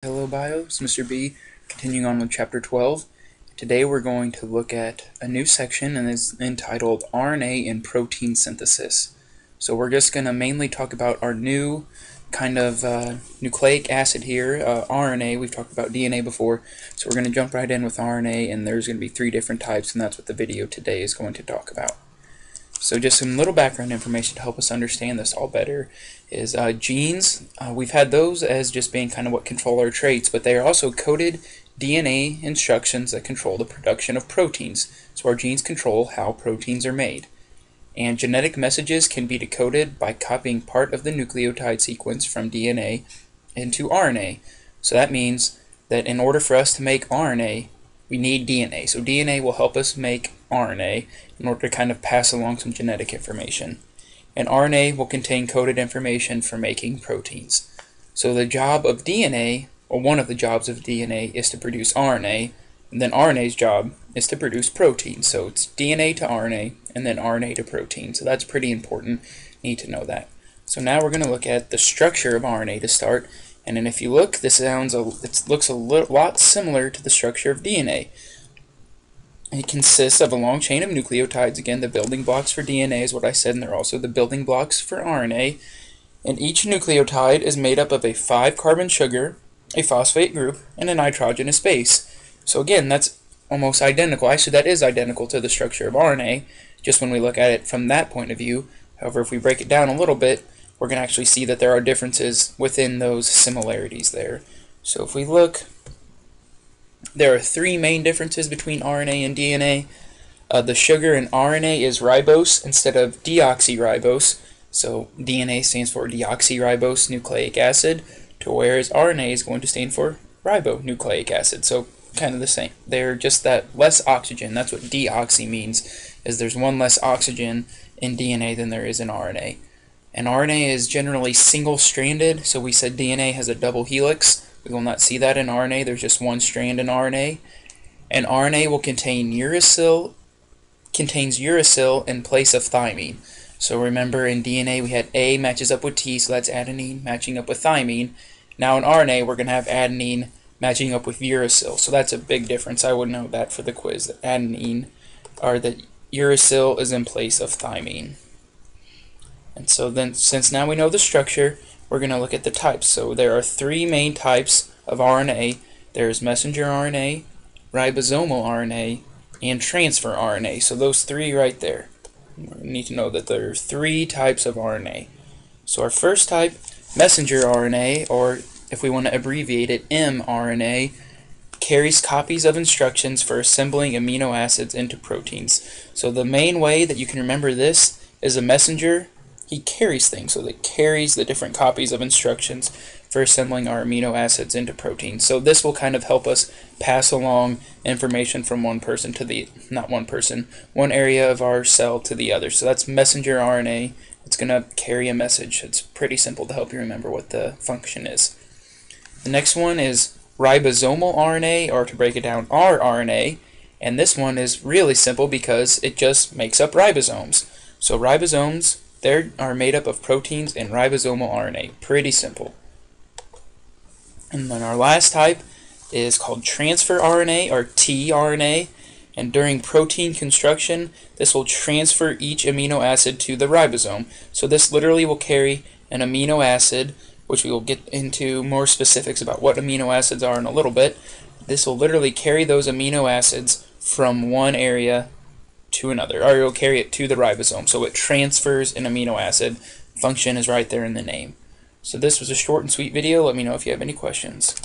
Hello Bio, it's Mr. B, continuing on with Chapter 12. Today we're going to look at a new section and it's entitled RNA and Protein Synthesis. So we're just going to mainly talk about our new kind of nucleic acid here, RNA. We've talked about DNA before, so we're going to jump right in with RNA, and there's going to be 3 different types, and that's what the video today is going to talk about. So just some little background information to help us understand this all better is genes. We've had those as just being kind of what control our traits, but they are also coded DNA instructions that control the production of proteins. So our genes control how proteins are made. And genetic messages can be decoded by copying part of the nucleotide sequence from DNA into RNA. So that means that in order for us to make RNA, we need DNA. So DNA will help us make RNA in order to kind of pass along some genetic information. And RNA will contain coded information for making proteins. So the job of DNA, or one of the jobs of DNA, is to produce RNA, and then RNA's job is to produce protein. So it's DNA to RNA, and then RNA to protein. So that's pretty important. You need to know that. So now we're going to look at the structure of RNA to start. And then if you look, it looks a lot similar to the structure of DNA. It consists of a long chain of nucleotides. Again, the building blocks for DNA is what I said, and they're also the building blocks for RNA. And each nucleotide is made up of a 5-carbon sugar, a phosphate group, and a nitrogenous base. So again, that's almost identical. Actually, that is identical to the structure of RNA, just when we look at it from that point of view. However, if we break it down a little bit, we're going to actually see that there are differences within those similarities there. So if we look, there are 3 main differences between RNA and DNA. The sugar in RNA is ribose instead of deoxyribose. So DNA stands for deoxyribose nucleic acid, to whereas RNA is going to stand for ribonucleic acid. So kind of the same. They're just that less oxygen. That's what deoxy means, is there's one less oxygen in DNA than there is in RNA. And RNA is generally single-stranded, so we said DNA has a double helix. We will not see that in RNA. There's just one strand in RNA. And RNA will contains uracil in place of thymine. So remember, in DNA we had A matches up with T, so that's adenine matching up with thymine. Now in RNA we're going to have adenine matching up with uracil. So that's a big difference. I would know that for the quiz, that adenine, or that uracil is in place of thymine. And so then, since now we know the structure, we're going to look at the types. So there are 3 main types of RNA. There's messenger RNA, ribosomal RNA, and transfer RNA. So those 3 right there. We need to know that there are 3 types of RNA. So our first type, messenger RNA, or if we want to abbreviate it, mRNA, carries copies of instructions for assembling amino acids into proteins. So the main way that you can remember this is a messenger. He carries things, so it carries the different copies of instructions for assembling our amino acids into proteins. So this will kind of help us pass along information from one area of our cell to the other. So that's messenger RNA. It's going to carry a message. It's pretty simple to help you remember what the function is. The next one is ribosomal RNA, or to break it down, rRNA. And this one is really simple because it just makes up ribosomes. So ribosomes, they are made up of proteins and ribosomal RNA. Pretty simple. And then our last type is called transfer RNA, or tRNA. And during protein construction, this will transfer each amino acid to the ribosome. So this literally will carry an amino acid, which we will get into more specifics about what amino acids are in a little bit. This will literally carry those amino acids from one area to another, or it will carry it to the ribosome. So it transfers an amino acid. Function is right there in the name. So this was a short and sweet video. Let me know if you have any questions.